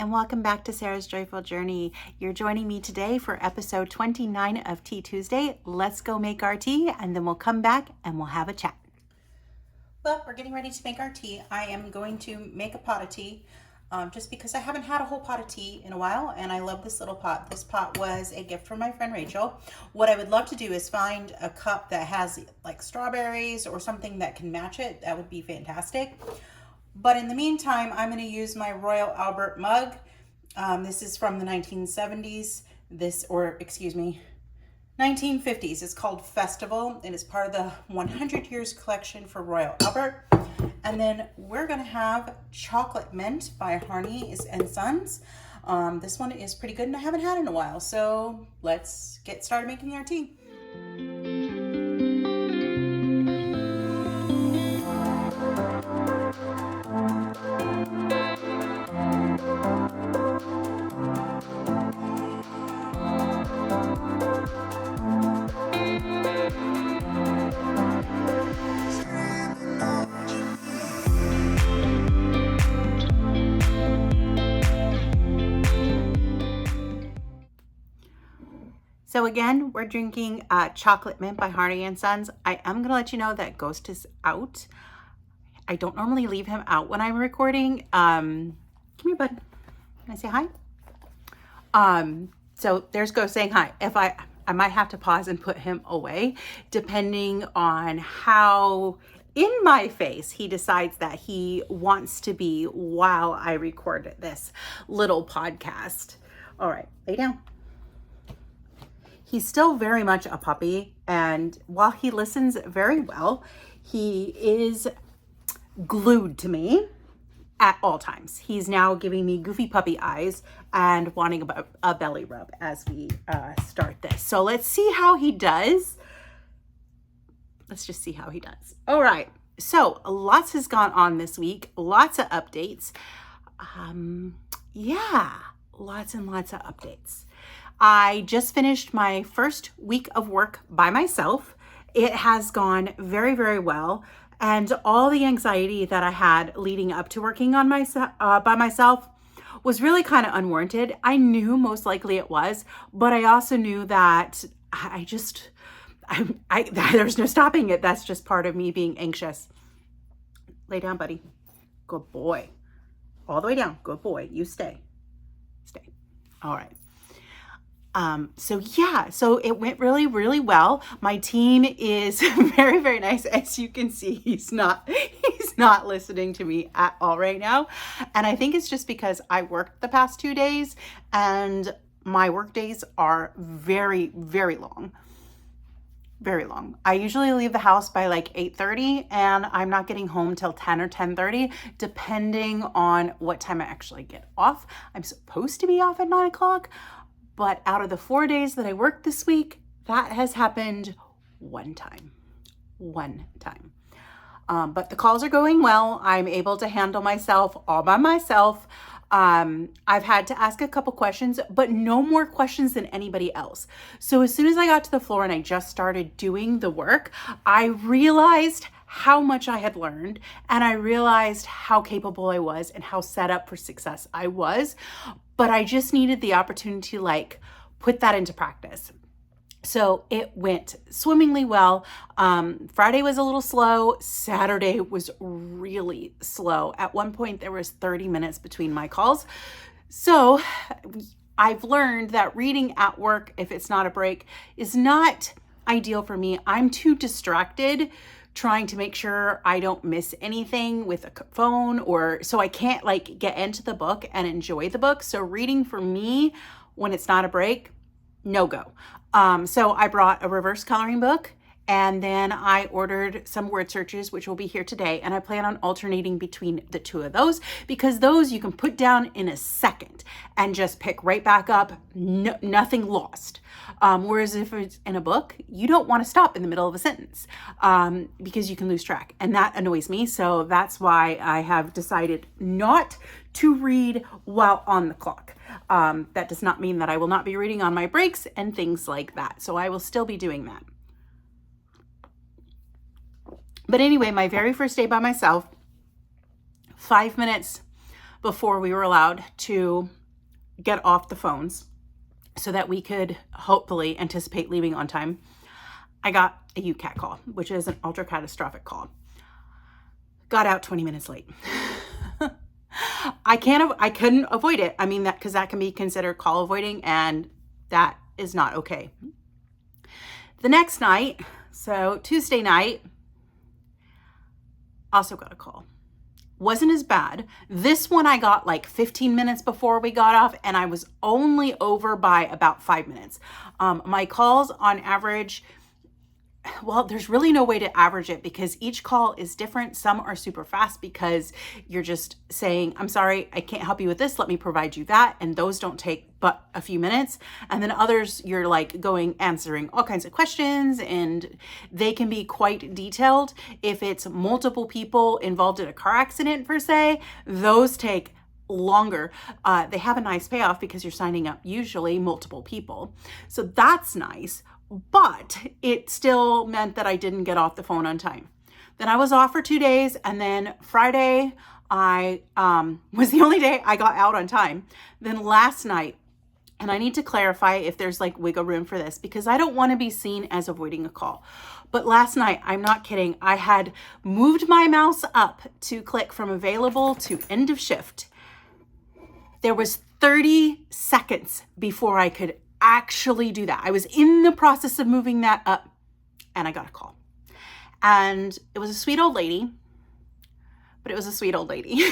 and welcome back to Sarah's Joyful Journey. You're joining me today for episode 29 of Tea Tuesday. Let's go make our tea, and then we'll come back and we'll have a chat. Well, we're getting ready to make our tea. I am going to make a pot of tea just because I haven't had a whole pot of tea in a while, and I love this little pot. This pot was a gift from my friend Rachel. What I would love to do is find a cup that has like strawberries or something that can match it. That would be fantastic. But in the meantime, I'm going to use my Royal Albert mug. This is from the 1970s. 1950s. It's called Festival, and it's part of the 100 Years collection for Royal Albert. And then we're going to have Chocolate Mint by Harney and Sons. This one is pretty good, and I haven't had it in a while. So let's get started making our tea. So again, we're drinking Chocolate Mint by Harney and Sons. I am gonna let you know that Ghost is out. I don't normally leave him out when I'm recording. Come here, bud. Can I say hi? So there's Ghost saying hi. If I might have to pause and put him away, depending on how in my face he decides that he wants to be while I record this little podcast. All right, lay down. He's still very much a puppy, and while he listens very well, he is glued to me at all times. He's now giving me goofy puppy eyes and wanting a belly rub as we start this. So let's see how he does. Let's just see how he does. All right. So lots has gone on this week. Lots of updates. Lots and lots of updates. I just finished my first week of work by myself. It has gone very, very well. And all the anxiety that I had leading up to working on by myself was really kind of unwarranted. I knew most likely it was, but I also knew that there's no stopping it. That's just part of me being anxious. Lay down, buddy. Good boy. All the way down. Good boy. You stay. Stay. All right. So it went really, really well. My team is very, very nice. As you can see, he's not listening to me at all right now. And I think it's just because I worked the past 2 days and my work days are very, very long. Very long. I usually leave the house by like 8:30 and I'm not getting home till 10 or 10:30, depending on what time I actually get off. I'm supposed to be off at 9 o'clock. But out of the 4 days that I worked this week, that has happened one time. But the calls are going well. I'm able to handle myself all by myself. I've had to ask a couple questions, but no more questions than anybody else. So as soon as I got to the floor and I just started doing the work, I realized how much I had learned, and I realized how capable I was and how set up for success I was. But I just needed the opportunity to put that into practice. So it went swimmingly well. Friday was a little slow. Saturday was really slow. At one point, there was 30 minutes between my calls. So I've learned that reading at work, if it's not a break, is not ideal for me. I'm too distracted trying to make sure I don't miss anything with a phone, so I can't get into the book and enjoy the book. So reading for me, when it's not a break, no go. So I brought a reverse coloring book, and then I ordered some word searches, which will be here today. And I plan on alternating between the two of those, because those you can put down in a second and just pick right back up, nothing lost. Whereas if it's in a book, you don't want to stop in the middle of a sentence because you can lose track. And that annoys me. So that's why I have decided not to read while on the clock. That does not mean that I will not be reading on my breaks and things like that. So I will still be doing that. But anyway, my very first day by myself, 5 minutes before we were allowed to get off the phones so that we could hopefully anticipate leaving on time, I got a UCAT call, which is an ultra catastrophic call. Got out 20 minutes late. I couldn't avoid it. I mean, that, because that can be considered call avoiding, and that is not okay. The next night, so Tuesday night, also got a call. Wasn't as bad. This one I got like 15 minutes before we got off, and I was only over by about 5 minutes. My calls on average, well, there's really no way to average it because each call is different. Some are super fast because you're just saying, I'm sorry, I can't help you with this. Let me provide you that. And those don't take but a few minutes. And then others, you're like answering all kinds of questions, and they can be quite detailed. If it's multiple people involved in a car accident per se, those take longer. They have a nice payoff because you're signing up usually multiple people. So that's nice. But it still meant that I didn't get off the phone on time. Then I was off for 2 days, and then Friday I was the only day I got out on time. Then last night, and I need to clarify if there's like wiggle room for this because I don't want to be seen as avoiding a call. But last night, I'm not kidding, I had moved my mouse up to click from available to end of shift. There was 30 seconds before I could actually do that. I was in the process of moving that up, and I got a call. And it was a sweet old lady, but it was a sweet old lady,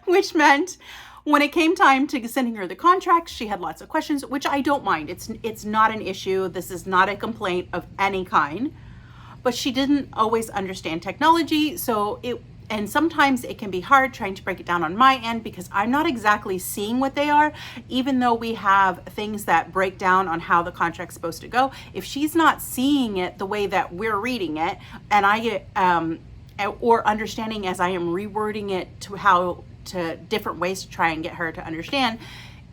which meant when it came time to sending her the contract, she had lots of questions, which I don't mind. It's not an issue. This is not a complaint of any kind, but she didn't always understand technology. And sometimes it can be hard trying to break it down on my end because I'm not exactly seeing what they are, even though we have things that break down on how the contract's supposed to go. If she's not seeing it the way that we're reading it, and I get, or understanding as I am rewording it to different ways to try and get her to understand,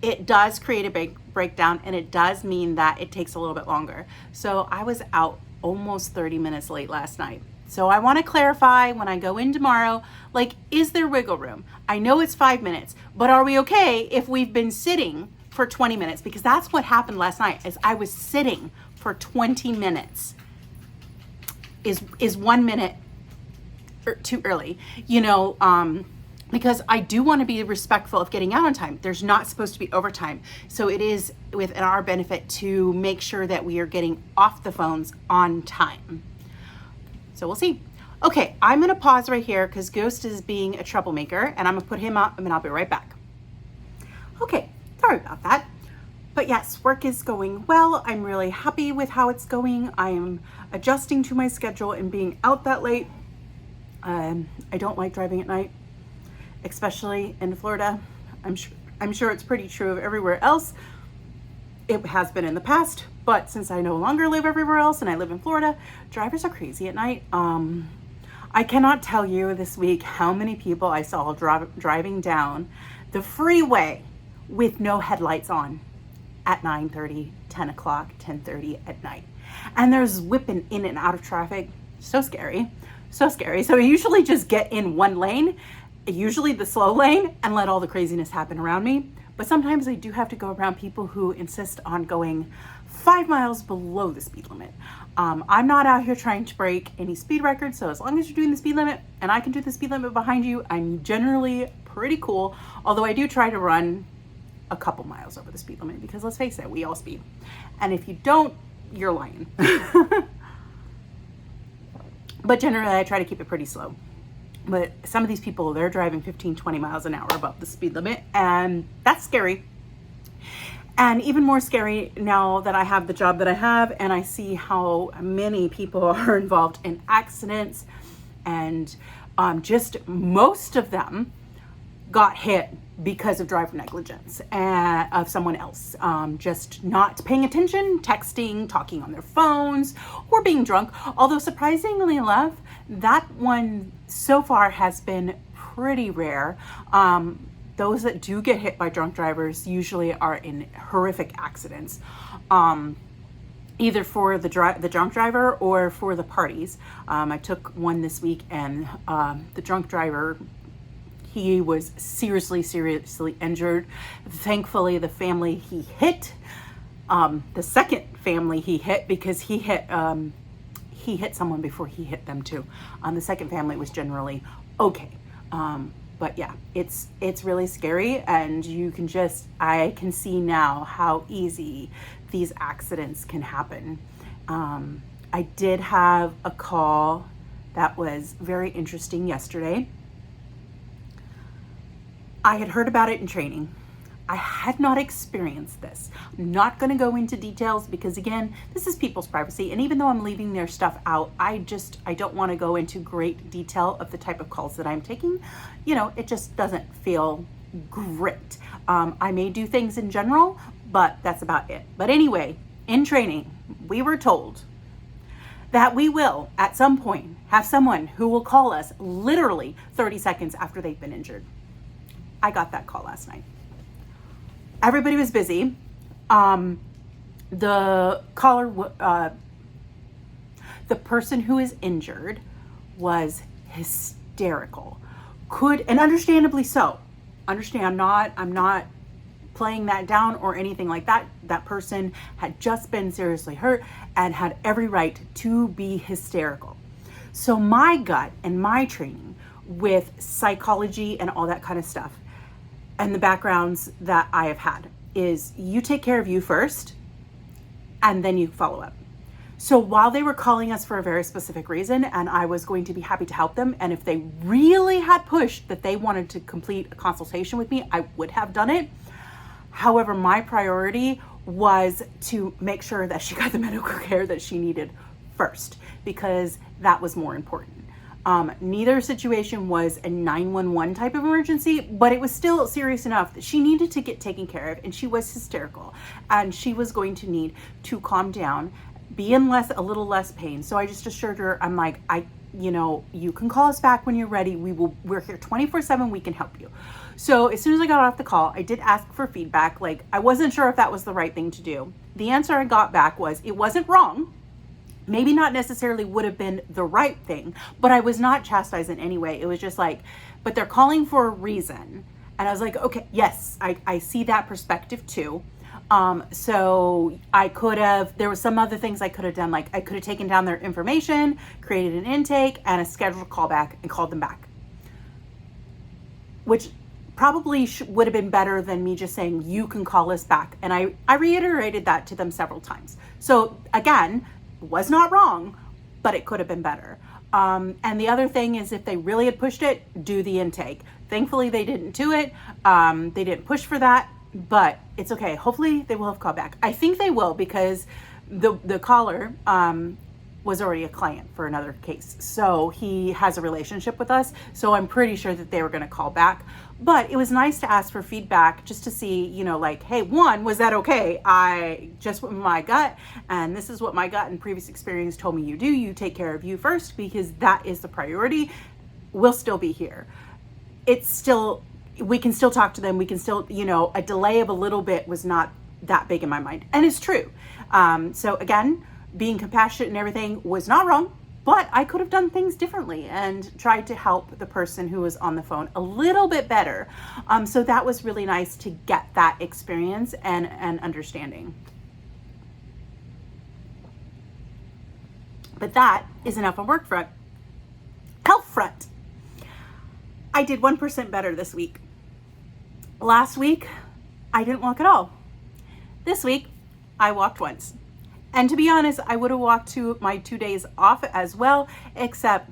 it does create a big breakdown, and it does mean that it takes a little bit longer. So I was out almost 30 minutes late last night. So I want to clarify when I go in tomorrow, like, is there wiggle room? I know it's 5 minutes, but are we okay if we've been sitting for 20 minutes? Because that's what happened last night, is I was sitting for 20 minutes. Is 1 minute too early? Because I do want to be respectful of getting out on time. There's not supposed to be overtime. So it is within our benefit to make sure that we are getting off the phones on time. So we'll see. Okay, I'm gonna pause right here because Ghost is being a troublemaker, and I'm gonna put him up, and then I'll be right back. Okay, sorry about that. But yes, work is going well. I'm really happy with how it's going. I am adjusting to my schedule and being out that late. I don't like driving at night, especially in Florida. I'm sure it's pretty true of everywhere else. It has been in the past, but since I no longer live everywhere else and I live in Florida, drivers are crazy at night. I cannot tell you this week how many people I saw driving down the freeway with no headlights on at 9:30, 10 o'clock, 10:30 at night. And there's whipping in and out of traffic. So scary, so scary. So I usually just get in one lane, usually the slow lane, and let all the craziness happen around me. But sometimes I do have to go around people who insist on going 5 miles below the speed limit. I'm not out here trying to break any speed records, so as long as you're doing the speed limit and I can do the speed limit behind you, I'm generally pretty cool. Although I do try to run a couple miles over the speed limit because let's face it, we all speed. And if you don't, you're lying. But generally I try to keep it pretty slow. But some of these people, they're driving 15, 20 miles an hour above the speed limit, and that's scary. And even more scary now that I have the job that I have, and I see how many people are involved in accidents, and just most of them got hit because of driver negligence of someone else, just not paying attention, texting, talking on their phones, or being drunk. Although surprisingly enough, that one so far has been pretty rare. Those that do get hit by drunk drivers usually are in horrific accidents, either for the drunk driver or for the parties. I took one this week, and the drunk driver, He was seriously injured. Thankfully, the family he hit, the second family he hit, because he hit someone before he hit them too. The second family was generally okay. But yeah, it's really scary, and I can see now how easy these accidents can happen. I did have a call that was very interesting yesterday. I had heard about it in training. I had not experienced this. I'm not going to go into details because, again, this is people's privacy. And even though I'm leaving their stuff out, I don't want to go into great detail of the type of calls that I'm taking. It just doesn't feel great. I may do things in general, but that's about it. But anyway, in training, we were told that we will, at some point, have someone who will call us literally 30 seconds after they've been injured. I got that call last night. Everybody was busy. The caller, the person who is injured was hysterical. And understandably so. I'm not playing that down or anything like that. That person had just been seriously hurt and had every right to be hysterical. So my gut and my training with psychology and all that kind of stuff, and the backgrounds that I have had, is you take care of you first and then you follow up. So while they were calling us for a very specific reason, and I was going to be happy to help them, and if they really had pushed that they wanted to complete a consultation with me, I would have done it. However, my priority was to make sure that she got the medical care that she needed first, because that was more important. Neither situation was a 911 type of emergency, but it was still serious enough that she needed to get taken care of, and she was hysterical, and she was going to need to calm down, be in a little less pain. So I just assured her, I'm like, you can call us back when you're ready. We're here 24/7. We can help you. So as soon as I got off the call, I did ask for feedback. Like, I wasn't sure if that was the right thing to do. The answer I got back was it wasn't wrong. Maybe not necessarily would have been the right thing, but I was not chastised in any way. It was just like, but they're calling for a reason. And I was like, okay, yes, I see that perspective too. So there was some other things I could have done. Like, I could have taken down their information, created an intake and a scheduled callback and called them back, which probably would have been better than me just saying, you can call us back. And I reiterated that to them several times. So again, was not wrong, but it could have been better. And the other thing is, if they really had pushed it, do the intake. Thankfully, they didn't do it. They didn't push for that, but it's okay. Hopefully they will have called back. I think they will, because the caller was already a client for another case. So he has a relationship with us. So I'm pretty sure that they were going to call back. But it was nice to ask for feedback just to see, like, hey, one, was that okay? I just went with my gut, and this is what my gut and previous experience told me you do. You take care of you first, because that is the priority. We'll still be here. We can still talk to them. We can still, a delay of a little bit was not that big in my mind. And it's true. So again, being compassionate and everything was not wrong, but I could have done things differently and tried to help the person who was on the phone a little bit better. So that was really nice to get that experience and understanding. But that is enough on work front. Health front. I did 1% better this week. Last week, I didn't walk at all. This week, I walked once. And to be honest, I would have walked my 2 days off as well, except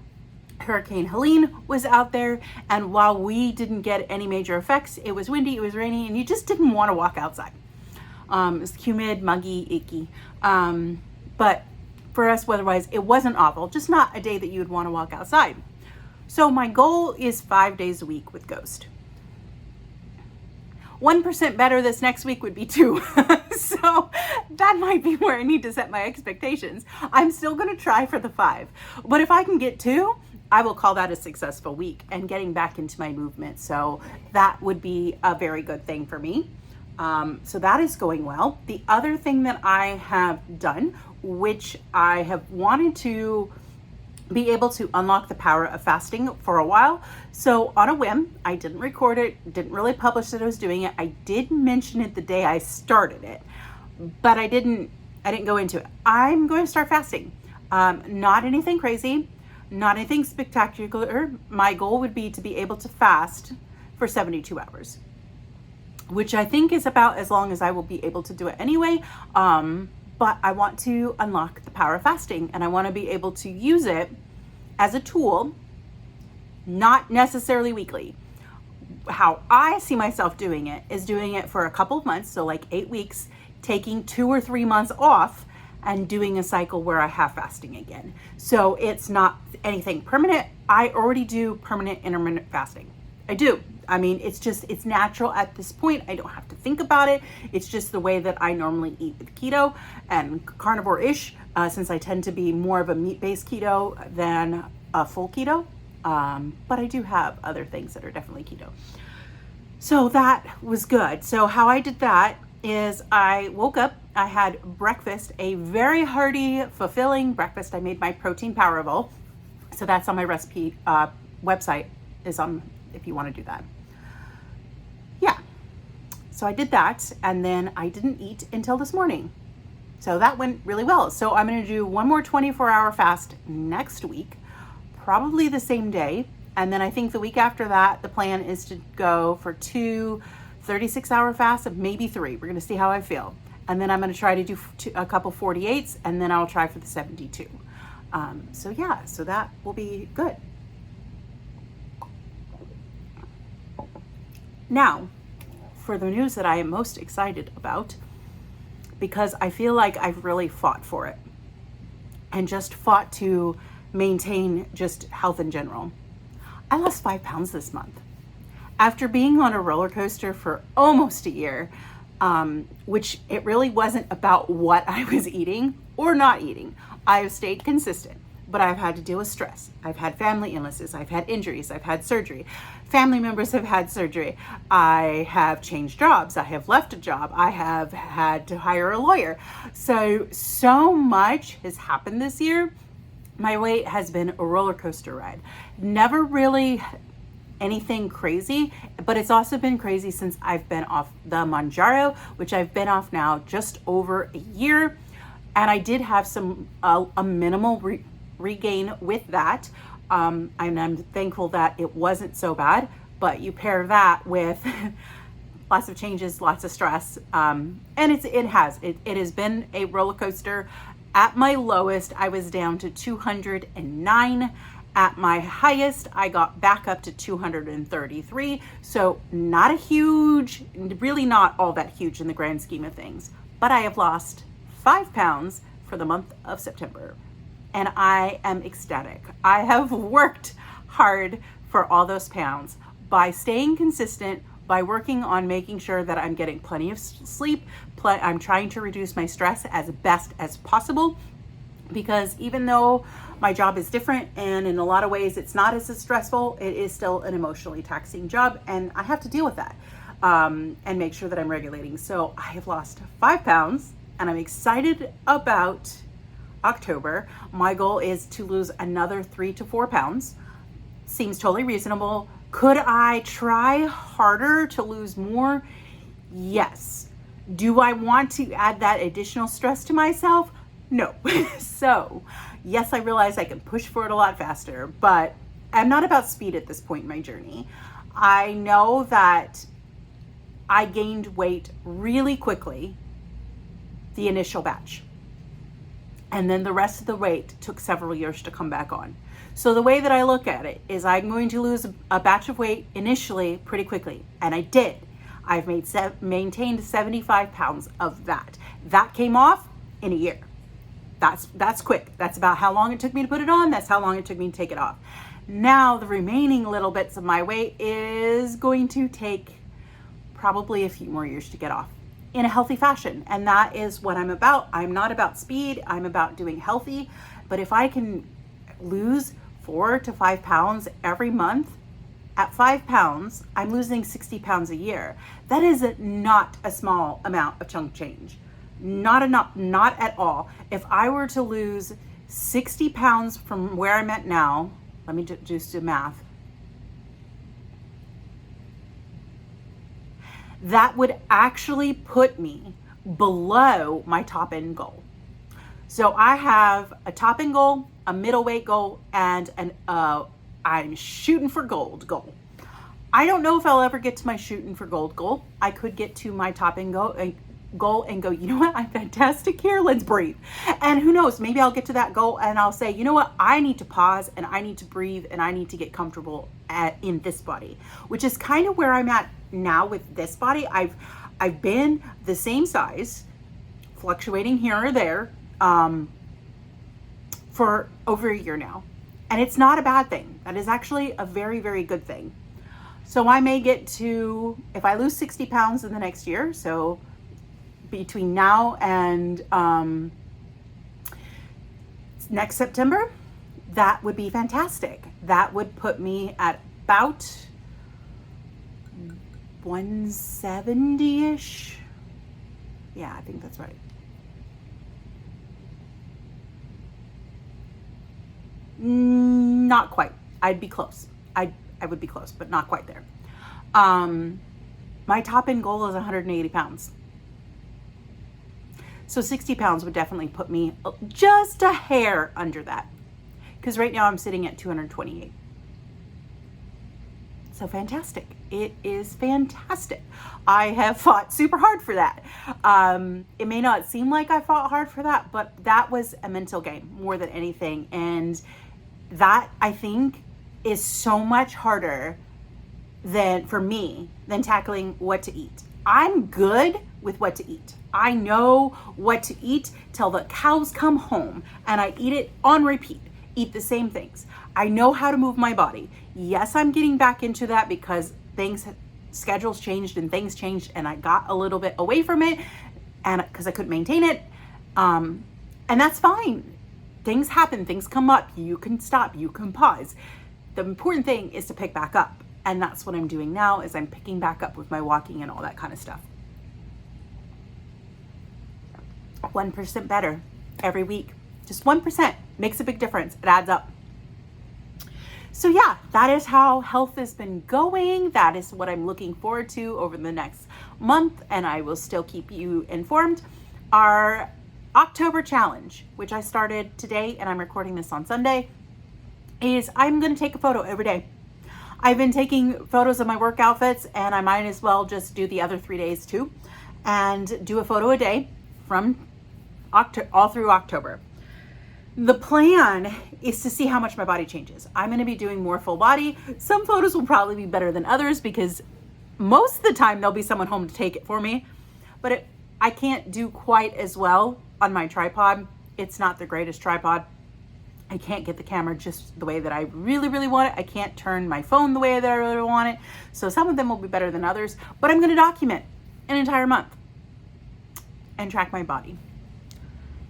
Hurricane Helene was out there. And while we didn't get any major effects, it was windy, it was rainy, and you just didn't want to walk outside. It was humid, muggy, icky. But for us, weather-wise, it wasn't awful, just not a day that you would want to walk outside. So my goal is 5 days a week with Ghost. 1% better this next week would be 2. So that might be where I need to set my expectations. I'm still going to try for the 5. But if I can get 2, I will call that a successful week and getting back into my movement. So that would be a very good thing for me. So that is going well. The other thing that I have done, which I have wanted to be able to unlock the power of fasting for a while. So on a whim, I didn't record it, didn't really publish that I was doing it. I did mention it the day I started it, but I didn't go into it. I'm going to start fasting. Not anything crazy, not anything spectacular. My goal would be to be able to fast for 72 hours, which I think is about as long as I will be able to do it anyway. But I want to unlock the power of fasting, and I want to be able to use it as a tool, not necessarily weekly. How I see myself doing it is doing it for a couple of months, so like 8 weeks, taking 2 or 3 months off and doing a cycle where I have fasting again. So it's not anything permanent. I already do permanent intermittent fasting. I do. I mean, it's natural at this point. I don't have to think about it. It's just the way that I normally eat with keto and carnivore-ish, since I tend to be more of a meat-based keto than a full keto. But I do have other things that are definitely keto. So that was good. So how I did that is I woke up, I had breakfast, a very hearty, fulfilling breakfast. I made my protein power bowl. So that's on my recipe website, is on if you want to do that. Yeah. So I did that, and then I didn't eat until this morning. So that went really well. So I'm going to do one more 24-hour fast next week, probably the same day. And then I think the week after that, the plan is to go for 2 36-hour fasts, of maybe 3. We're going to see how I feel. And then I'm going to try to do a couple 48s, and then I'll try for the 72. So yeah, so that will be good. Now, for the news that I am most excited about, because I feel like I've really fought for it and just fought to maintain just health in general. I lost 5 pounds this month. After being on a roller coaster for almost a year, which it really wasn't about what I was eating or not eating. I have stayed consistent, but I've had to deal with stress. I've had family illnesses. I've had injuries. I've had surgery. Family members have had surgery. I have changed jobs. I have left a job. I have had to hire a lawyer. So much has happened this year. My weight has been a roller coaster ride. Never really anything crazy, but it's also been crazy since I've been off the Mounjaro, which I've been off now just over a year. And I did have a minimal regain with that. And I'm thankful that it wasn't so bad, but you pair that with lots of changes, lots of stress. And it has been a roller coaster. At my lowest, I was down to 209. At my highest, I got back up to 233. So not a huge, really not all that huge in the grand scheme of things, but I have lost 5 pounds for the month of September. And I am ecstatic. I have worked hard for all those pounds by staying consistent, by working on making sure that I'm getting plenty of sleep. I'm trying to reduce my stress as best as possible, because even though my job is different and in a lot of ways it's not as stressful, it is still an emotionally taxing job, and I have to deal with that and make sure that I'm regulating. So I have lost 5 pounds and I'm excited about October. My goal is to lose another 3 to 4 pounds. Seems totally reasonable. Could I try harder to lose more? Yes. Do I want to add that additional stress to myself? No. So, yes, I realize I can push for it a lot faster, but I'm not about speed at this point in my journey. I know that I gained weight really quickly, the initial batch. And then the rest of the weight took several years to come back on. So the way that I look at it is I'm going to lose a batch of weight initially pretty quickly. And I did. I've maintained 75 pounds of that. That came off in a year. That's quick. That's about how long it took me to put it on. That's how long it took me to take it off. Now the remaining little bits of my weight is going to take probably a few more years to get off in a healthy fashion. And that is what I'm about. I'm not about speed. I'm about doing healthy. But if I can lose 4 to 5 pounds every month, at 5 pounds, I'm losing 60 pounds a year. That is not a small amount of chunk change. Not enough, not at all. If I were to lose 60 pounds from where I'm at now. Let me just do math. That would actually put me below my top end goal. So I have a top end goal, a middleweight goal, and I'm shooting for gold goal. I don't know if I'll ever get to my shooting for gold goal. I could get to my top end goal and go, you know what, I'm fantastic here, let's breathe. And who knows, maybe I'll get to that goal and I'll say, you know what, I need to pause and I need to breathe and I need to get comfortable in this body, which is kind of where I'm at now with this body. I've been the same size, fluctuating here or there, for over a year now. And it's not a bad thing. That is actually a very, very good thing. So I may get to, if I lose 60 pounds in the next year, so between now and next September, that would be fantastic. That would put me at about 170-ish. Yeah, I think that's right. Not quite. I'd be close. I would be close, but not quite there. My top end goal is 180 pounds. So 60 pounds would definitely put me just a hair under that. Because right now I'm sitting at 228. So fantastic. It is fantastic. I have fought super hard for that. It may not seem like I fought hard for that, but that was a mental game more than anything. And that, I think, is so much harder for me than tackling what to eat. I'm good with what to eat. I know what to eat till the cows come home, and I eat it on repeat, eat the same things. I know how to move my body. Yes, I'm getting back into that because schedules changed and things changed, and I got a little bit away from it, and because I couldn't maintain it, and that's fine. Things happen, things come up. You can stop, you can pause. The important thing is to pick back up, and that's what I'm doing now. Is I'm picking back up with my walking and all that kind of stuff. 1% better every week. Just 1% makes a big difference. It adds up. So yeah, that is how health has been going. That is what I'm looking forward to over the next month, and I will still keep you informed. Our October challenge, which I started today, and I'm recording this on Sunday, is I'm going to take a photo every day. I've been taking photos of my work outfits, and I might as well just do the other 3 days too, and do a photo a day from all through October. The plan is to see how much my body changes. I'm going to be doing more full body. Some photos will probably be better than others because most of the time there'll be someone home to take it for me, but I can't do quite as well on my tripod. It's not the greatest tripod. I can't get the camera just the way that I really, really want it. I can't turn my phone the way that I really want it. So some of them will be better than others, but I'm going to document an entire month and track my body.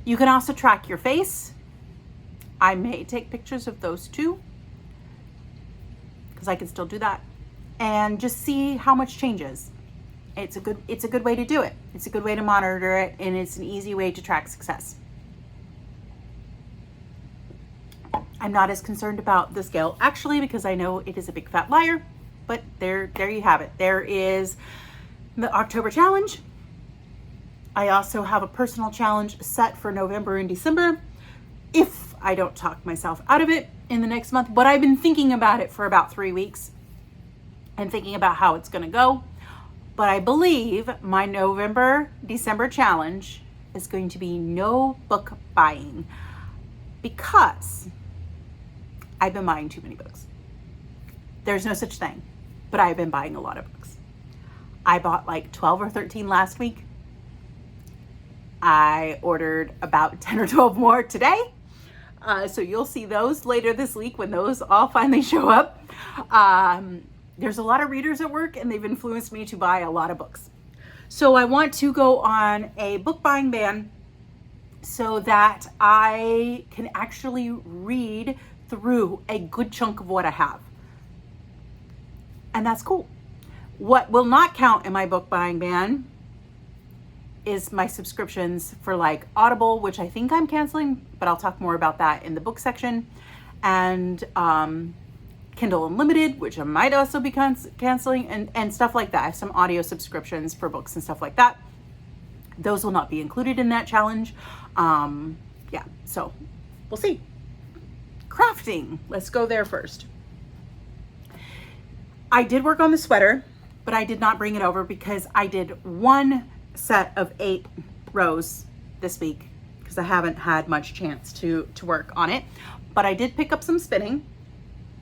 You can also track your face. I may take pictures of those too, because I can still do that, and just see how much changes. It's a good way to do it. It's a good way to monitor it, and it's an easy way to track success. I'm not as concerned about the scale actually, because I know it is a big fat liar, but there you have it. There is the October challenge. I also have a personal challenge set for November and December if I don't talk myself out of it in the next month. But I've been thinking about it for about 3 weeks and thinking about how it's going to go. But I believe my November, December challenge is going to be no book buying, because I've been buying too many books. There's no such thing, but I've been buying a lot of books. I bought like 12 or 13 last week. I ordered about 10 or 12 more today. So you'll see those later this week when those all finally show up. There's a lot of readers at work, and they've influenced me to buy a lot of books. So I want to go on a book buying ban so that I can actually read through a good chunk of what I have. And that's cool. What will not count in my book buying ban is my subscriptions for like Audible, which I think I'm canceling, but I'll talk more about that in the book section, and Kindle Unlimited, which I might also be canceling, and stuff like that. I have some audio subscriptions for books and stuff like that. Those will not be included in that challenge. Yeah, so we'll see. Crafting, let's go there first. I did work on the sweater, but I did not bring it over because I did one set of 8 rows this week because I haven't had much chance to work on it. But I did pick up some spinning,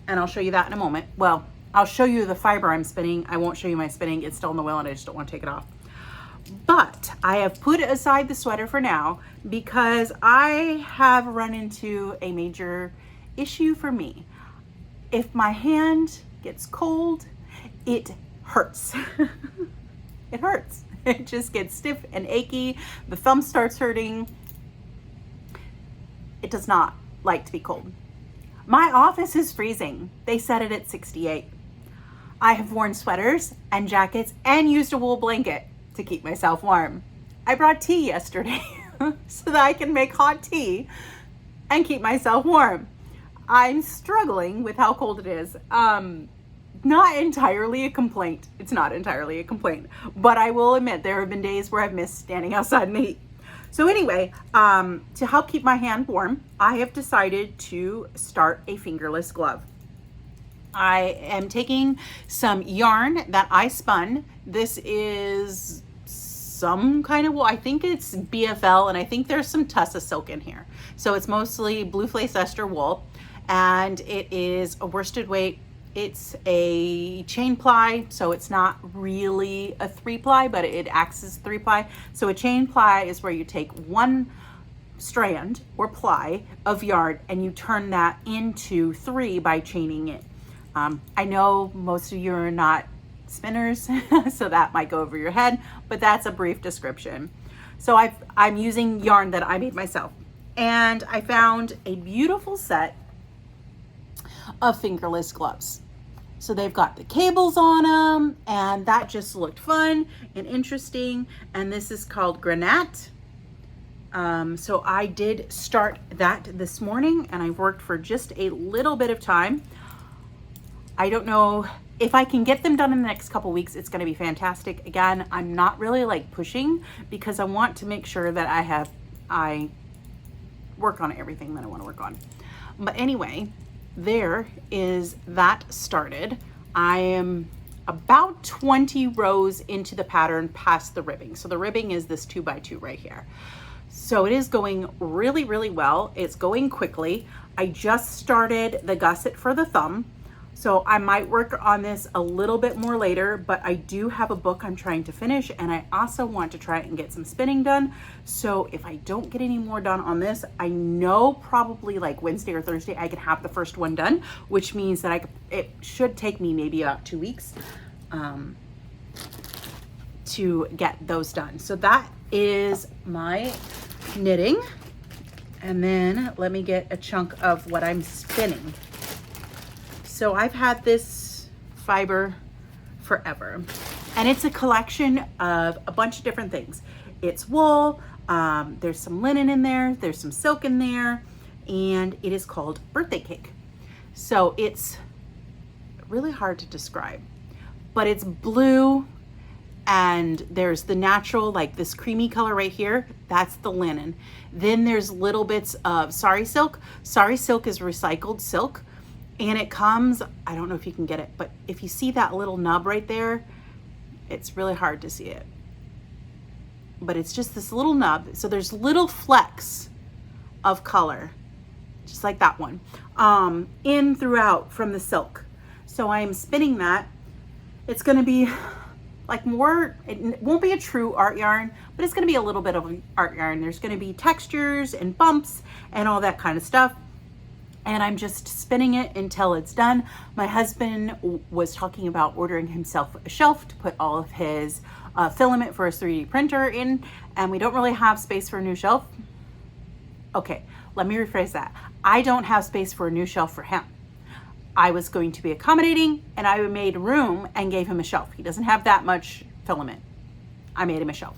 and I'll show you that in a moment. Well, I'll show you the fiber I'm spinning. I won't show you my spinning. It's still in the wheel and I just don't want to take it off. But I have put aside the sweater for now because I have run into a major issue for me. If my hand gets cold, it hurts. It hurts. It just gets stiff and achy. The thumb starts hurting. It does not like to be cold. My office is freezing. They set it at 68. I have worn sweaters and jackets and used a wool blanket to keep myself warm. I brought tea yesterday so that I can make hot tea and keep myself warm. I'm struggling with how cold it is. Not entirely a complaint. It's not entirely a complaint, but I will admit there have been days where I've missed standing outside in the heat. So anyway, to help keep my hand warm, I have decided to start a fingerless glove. I am taking some yarn that I spun. This is some kind of wool. I think it's BFL, and I think there's some Tussa silk in here. So it's mostly Blue Flace Ester wool, and it is a worsted weight. It's a chain ply, so it's not really a 3-ply, but it acts as 3-ply. So a chain ply is where you take one strand or ply of yarn and you turn that into 3 by chaining it. I know most of you are not spinners, so that might go over your head, but that's a brief description. So I'm using yarn that I made myself, and I found a beautiful set of fingerless gloves. So they've got the cables on them, and that just looked fun and interesting. And this is called Granat. So I did start that this morning, and I worked for just a little bit of time. I don't know if I can get them done in the next couple weeks. It's going to be fantastic. Again, I'm not really like pushing because I want to make sure that I work on everything that I want to work on. But anyway, there is that started. I am about 20 rows into the pattern past the ribbing. So the ribbing is this 2x2 right here. So it is going really, really well. It's going quickly. I just started the gusset for the thumb. So I might work on this a little bit more later, but I do have a book I'm trying to finish, and I also want to try and get some spinning done. So if I don't get any more done on this, I know probably like Wednesday or Thursday I can have the first one done, which means that it should take me maybe about 2 weeks to get those done. So that is my knitting. And then let me get a chunk of what I'm spinning. So I've had this fiber forever, and it's a collection of a bunch of different things. It's wool, there's some linen in there, there's some silk in there, and it is called Birthday Cake. So it's really hard to describe, but it's blue, and there's the natural, like this creamy color right here, that's the linen. Then there's little bits of sari silk. Sari silk is recycled silk. And it comes, I don't know if you can get it, but if you see that little nub right there, it's really hard to see it. But it's just this little nub. So there's little flecks of color, just like that one, in throughout from the silk. So I'm spinning that. It's gonna be like more, it won't be a true art yarn, but it's gonna be a little bit of an art yarn. There's gonna be textures and bumps and all that kind of stuff. And I'm just spinning it until it's done. My husband was talking about ordering himself a shelf to put all of his filament for his 3D printer in, and we don't really have space for a new shelf. Okay, let me rephrase that. I don't have space for a new shelf for him. I was going to be accommodating, and I made room and gave him a shelf. He doesn't have that much filament. I made him a shelf.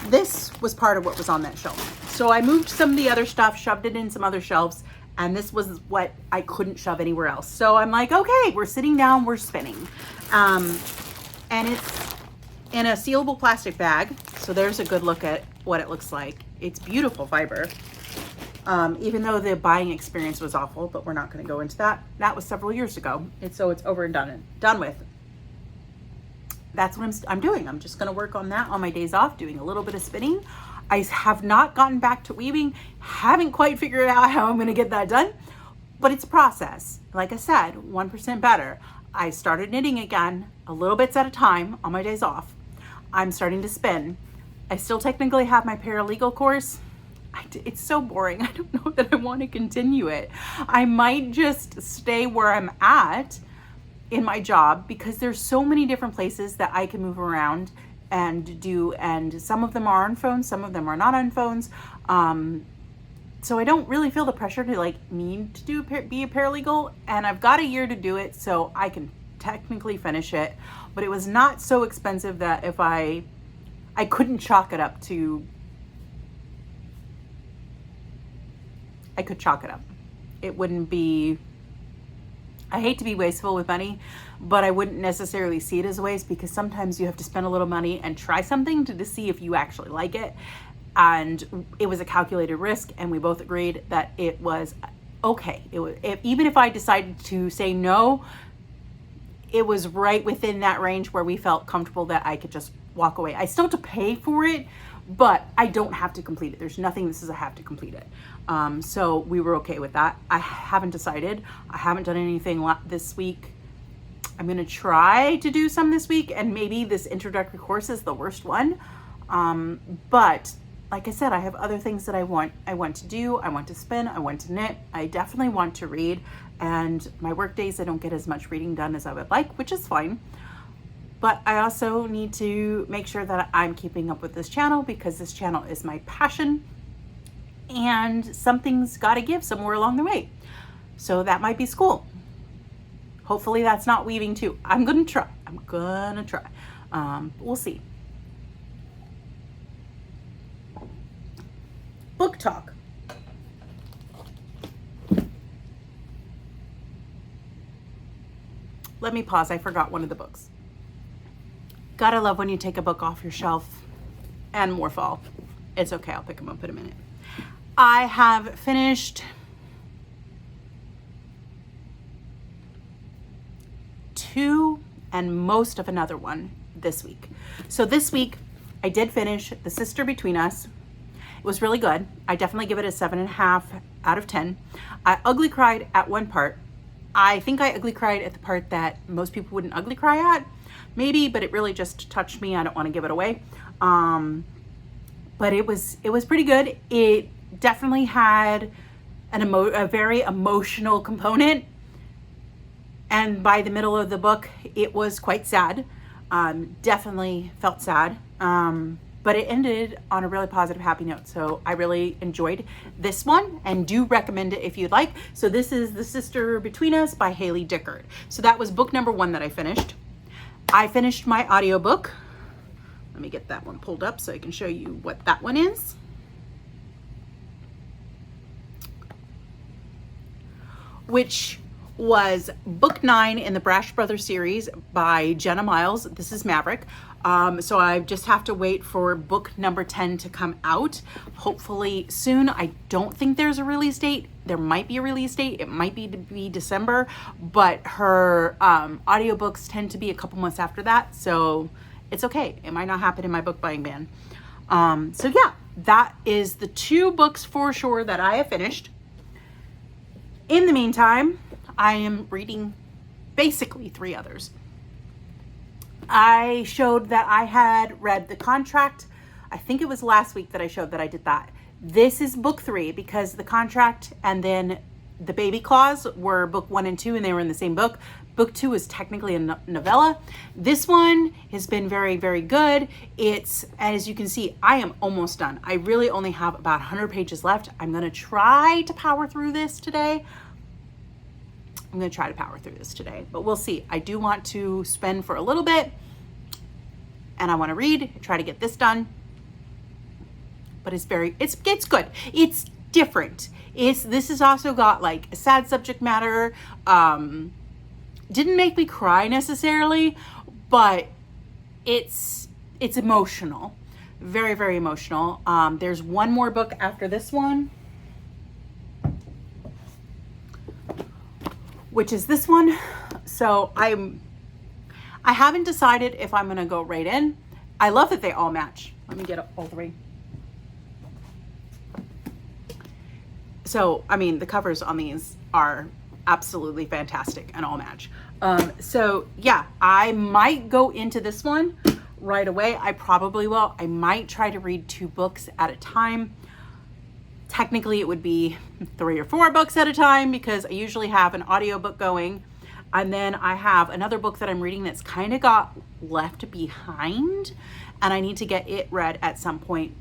this was part of what was on that shelf. So I moved some of the other stuff, shoved it in some other shelves, and this was what I couldn't shove anywhere else. So I'm like, okay, we're sitting down, we're spinning. And it's in a sealable plastic bag. So there's a good look at what it looks like. It's beautiful fiber. Even though the buying experience was awful, but we're not going to go into that. That was several years ago. So it's over and done with. That's what I'm doing. I'm just going to work on that on my days off, doing a little bit of spinning. I have not gotten back to weaving. Haven't quite figured out how I'm going to get that done, but it's a process. Like I said, 1% better. I started knitting again, a little bits at a time on my days off. I'm starting to spin. I still technically have my paralegal course. It's so boring. I don't know that I want to continue it. I might just stay where I'm at in my job, because there's so many different places that I can move around and do, and some of them are on phones, some of them are not on phones. So I don't really feel the pressure to like need to be a paralegal, and I've got a year to do it, so I can technically finish it. But it was not so expensive that if I couldn't chalk it up to, I could chalk it up. It wouldn't be, I hate to be wasteful with money, but I wouldn't necessarily see it as a waste, because sometimes you have to spend a little money and try something to see if you actually like it. And it was a calculated risk, and we both agreed that it was okay. Even if I decided to say no, it was right within that range where we felt comfortable that I could just walk away. I still have to pay for it, but I don't have to complete it. There's nothing that says I have to complete it. So we were okay with that. I haven't decided. I haven't done anything this week. I'm gonna try to do some this week, and maybe this introductory course is the worst one. But like I said, I have other things that I want to do. I want to spin, I want to knit. I definitely want to read, and my work days, I don't get as much reading done as I would like, which is fine. But I also need to make sure that I'm keeping up with this channel, because this channel is my passion, and something's got to give somewhere along the way. So that might be school. Hopefully that's not weaving too. I'm gonna try. We'll see. Book talk. Let me pause. I forgot one of the books. Gotta love when you take a book off your shelf, and more fall. It's okay. I'll pick them up in a minute. I have finished 2 and most of another one this week. So this week I did finish The Sister Between Us. It was really good. I definitely give it a 7.5 out of 10. I ugly cried at one part. I think I ugly cried at the part that most people wouldn't ugly cry at, maybe, but it really just touched me. I don't want to give it away. But it was pretty good. It definitely had a very emotional component. And by the middle of the book, it was quite sad. Definitely felt sad. But it ended on a really positive, happy note. So I really enjoyed this one and do recommend it if you'd like. So this is The Sister Between Us by Hailey Dickard. So that was book number 1 that I finished. I finished my audiobook. Let me get that one pulled up so I can show you what that one is. Which was book 9 in the Brash Brothers series by Jenna Miles. This is Maverick. So I just have to wait for book number 10 to come out, hopefully soon. I don't think there's a release date. There might be a release date. It might be December, but her audiobooks tend to be a couple months after that. So it's okay. It might not happen in my book buying ban. So yeah, that is the 2 books for sure that I have finished. In the meantime, I am reading basically 3 others. I showed that I had read The Contract. I think it was last week that I showed that I did that. This is book 3 because The Contract and then The Baby Clause were book 1 and 2, and they were in the same book. Book 2 is technically a novella. This one has been very, very good. It's, as you can see, I am almost done. I really only have about 100 pages left. I'm going to try to power through this today. But we'll see. I do want to spend for a little bit, and I want to read, try to get this done. but it's good. It's different. This has also got like a sad subject matter. Didn't make me cry necessarily, but it's emotional. Very, very emotional. There's one more book after this one, which is this one. So I haven't decided if I'm gonna go right in. I love that they all match. Let me get all three. So, I mean, the covers on these are absolutely fantastic and all match. So yeah, I might go into this one right away. I probably will. I might try to read 2 books at a time. Technically it would be 3 or 4 books at a time because I usually have an audiobook going. And then I have another book that I'm reading that's kind of got left behind, and I need to get it read at some point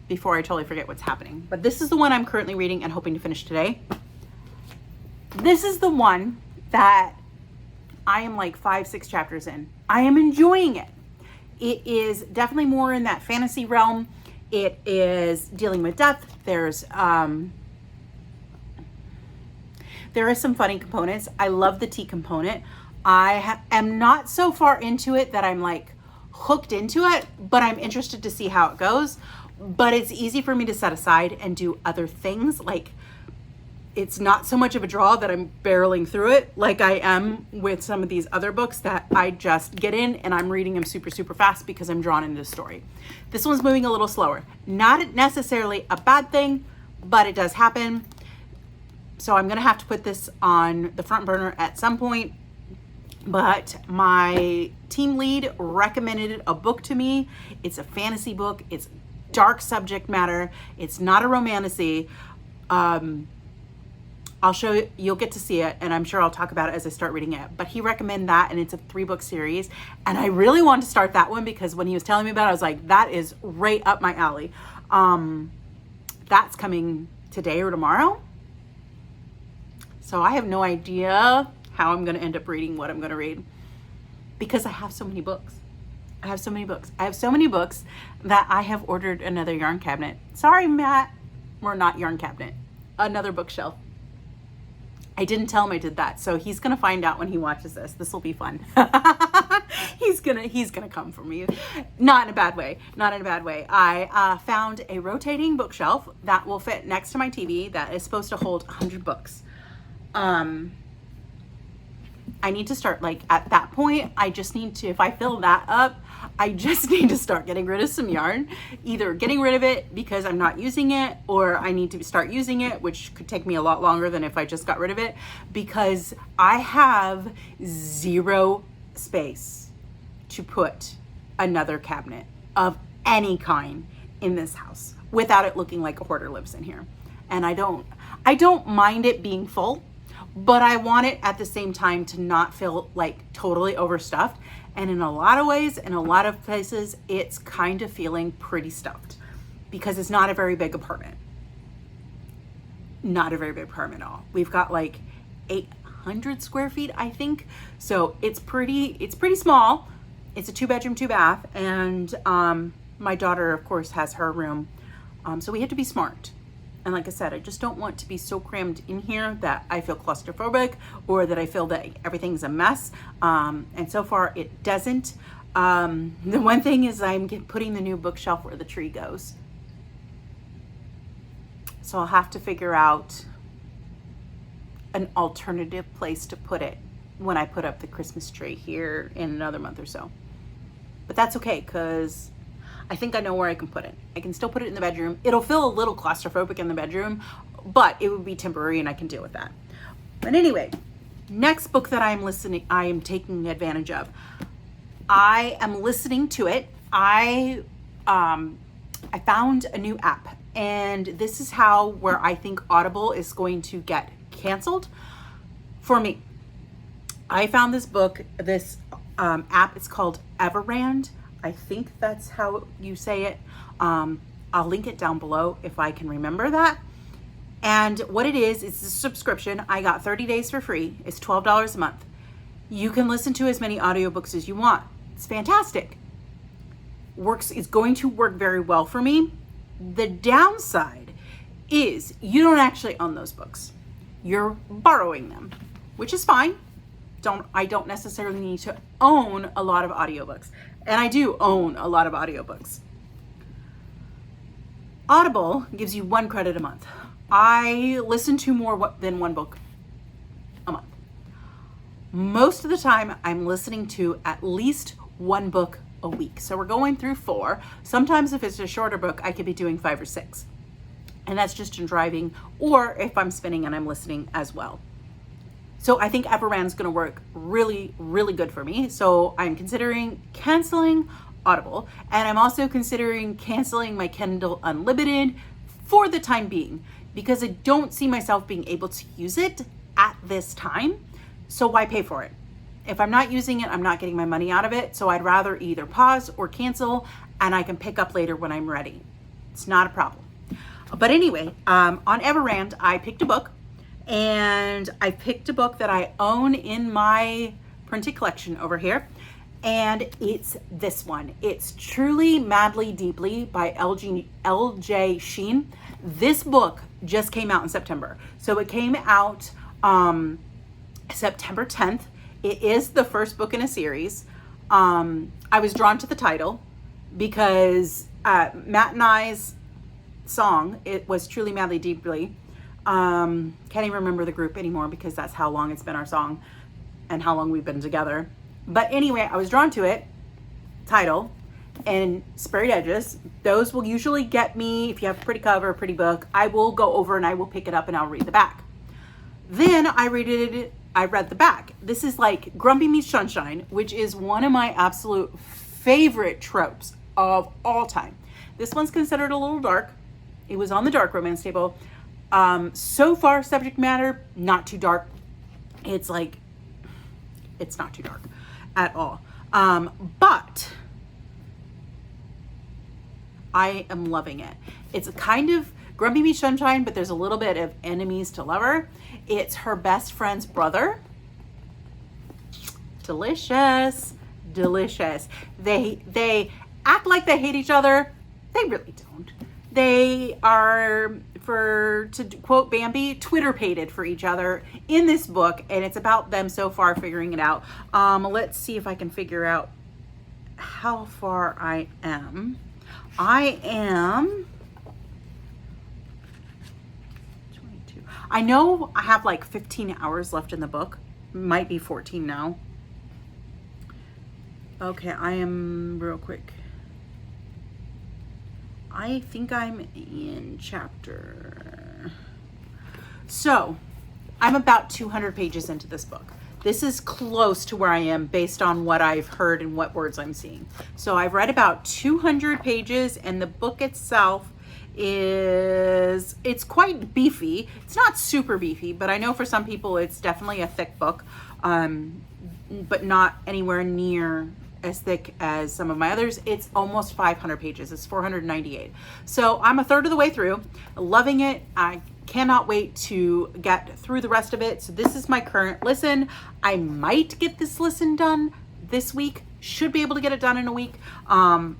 before I totally forget what's happening. But this is the one I'm currently reading and hoping to finish today. This is the one that I am like 5-6 chapters in. I am enjoying it. It is definitely more in that fantasy realm. It is dealing with death. There are some funny components. I love the tea component. I am not so far into it that I'm like hooked into it, but I'm interested to see how it goes. But it's easy for me to set aside and do other things. Like, it's not so much of a draw that I'm barreling through it like I am with some of these other books that I just get in and I'm reading them super, super fast because I'm drawn into the story. This one's moving a little slower. Not necessarily a bad thing, but it does happen. So I'm gonna have to put this on the front burner at some point. But my team lead recommended a book to me. It's a fantasy book. It's dark subject matter. It's not a romantasy. I'll show you, you'll get to see it, and I'm sure I'll talk about it as I start reading it. But he recommended that, and it's a 3-book series. And I really wanted to start that one because when he was telling me about it, I was like, that is right up my alley. That's coming today or tomorrow. So I have no idea how I'm gonna end up reading what I'm gonna read because I have so many books. I have so many books that I have ordered another yarn cabinet. Sorry, Matt. We're not yarn cabinet. Another bookshelf. I didn't tell him I did that, so he's gonna find out when he watches this. This will be fun. He's gonna come for me. Not in a bad way. Not in a bad way. I found a rotating bookshelf that will fit next to my TV that is supposed to hold 100 books. I need to start, like, at that point, I just need to, if I fill that up, I just need to start getting rid of some yarn, either getting rid of it because I'm not using it, or I need to start using it, which could take me a lot longer than if I just got rid of it, because I have 0 space to put another cabinet of any kind in this house without it looking like a hoarder lives in here. And I don't mind it being full, but I want it at the same time to not feel like totally overstuffed. And in a lot of ways, in a lot of places, it's kind of feeling pretty stuffed because it's not a very big apartment. Not a very big apartment at all. We've got like 800 square feet, I think. So it's pretty small. It's a 2-bedroom, 2-bath. And my daughter, of course, has her room. So we had to be smart. And like I said, I just don't want to be so crammed in here that I feel claustrophobic or that I feel that everything's a mess. And so far it doesn't. The one thing is I'm putting the new bookshelf where the tree goes. So I'll have to figure out an alternative place to put it when I put up the Christmas tree here in another month or so. But that's okay, because I think I know where I can put it. I can still put it in the bedroom. It'll feel a little claustrophobic in the bedroom, but it would be temporary and I can deal with that. But anyway, next book that I am taking advantage of. I am listening to it. I found a new app, and this is where I think Audible is going to get canceled for me. I found this app. It's called Everand. I think that's how you say it. I'll link it down below if I can remember that. And what it is, it's a subscription. I got 30 days for free. It's $12 a month. You can listen to as many audiobooks as you want. It's fantastic. It's going to work very well for me. The downside is you don't actually own those books. You're borrowing them, which is fine. I don't necessarily need to own a lot of audiobooks. And I do own a lot of audiobooks. Audible gives you 1 credit a month. I listen to more than 1 book a month. Most of the time, I'm listening to at least 1 book a week. So we're going through 4. Sometimes if it's a shorter book, I could be doing 5 or 6. And that's just in driving, or if I'm spinning and I'm listening as well. So I think Everand's going to work really, really good for me. So I'm considering canceling Audible, and I'm also considering canceling my Kindle Unlimited for the time being, because I don't see myself being able to use it at this time. So why pay for it? If I'm not using it, I'm not getting my money out of it. So I'd rather either pause or cancel, and I can pick up later when I'm ready. It's not a problem. But anyway, on Everand, I picked a book, and I picked a book that I own in my printed collection over here. And it's this one. It's Truly, Madly, Deeply by L.J. Sheen. This book just came out in September. So it came out September 10th. It is the first book in a series. I was drawn to the title because Matt and I's song, it was Truly, Madly, Deeply. Can't even remember the group anymore because that's how long it's been our song and how long we've been together. But anyway, I was drawn to it, title, and Sprayed Edges. Those will usually get me, if you have a pretty cover, a pretty book, I will go over and I will pick it up and I'll read the back. Then I read the back. This is like Grumpy Meets Sunshine, which is one of my absolute favorite tropes of all time. This one's considered a little dark. It was on the dark romance table. So far, subject matter, not too dark. It's not too dark at all. But I am loving it. It's a kind of Grumpy Meets Sunshine, but there's a little bit of enemies to lover. It's her best friend's brother. Delicious, delicious. They act like they hate each other. They really don't. They are, to quote Bambi, Twitter-pated for each other in this book, and it's about them so far figuring it out. Let's see if I can figure out how far I am. I am 22. I know I have like 15 hours left in the book. Might be 14 now. Okay, I am real quick. I think I'm in chapter. So I'm about 200 pages into this book. This is close to where I am based on what I've heard and what words I'm seeing. So I've read about 200 pages, and the book itself it's quite beefy. It's not super beefy, but I know for some people it's definitely a thick book, but not anywhere near as thick as some of my others. It's almost 500 pages. It's 498. So I'm a third of the way through, loving it. I cannot wait to get through the rest of it. So this is my current listen. I might get this listen done this week. Should be able to get it done in a week. I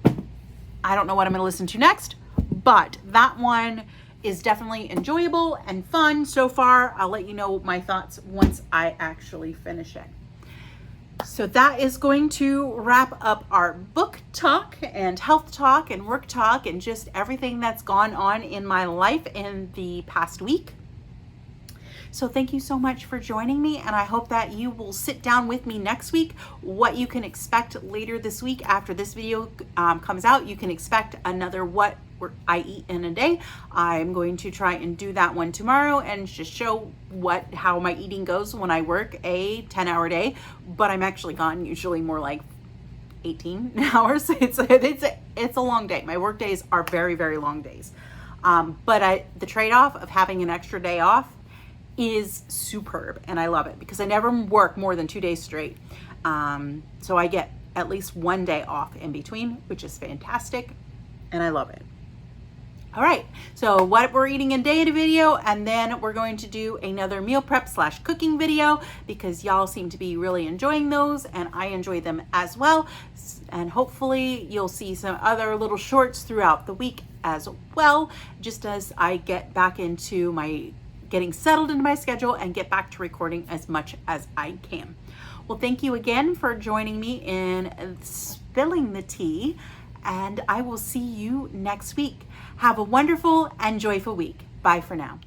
don't know what I'm going to listen to next, but that one is definitely enjoyable and fun so far. I'll let you know my thoughts once I actually finish it. So that is going to wrap up our book talk and health talk and work talk and just everything that's gone on in my life in the past week. So thank you so much for joining me, and I hope that you will sit down with me next week. What you can expect later this week after this video comes out, you can expect another What I Eat in a Day. I'm going to try and do that one tomorrow and just show how my eating goes when I work a 10-hour day, but I'm actually gone usually more like 18 hours. It's a long day. My work days are very, very long days. But the trade-off of having an extra day off is superb, and I love it because I never work more than 2 days straight. So I get at least one day off in between, which is fantastic, and I love it. All right, so what we're eating a day in a video, and then we're going to do another meal prep / cooking video because y'all seem to be really enjoying those, and I enjoy them as well. And hopefully you'll see some other little shorts throughout the week as well, just as I get back into my getting settled into my schedule and get back to recording as much as I can. Well, thank you again for joining me in spilling the tea, and I will see you next week. Have a wonderful and joyful week. Bye for now.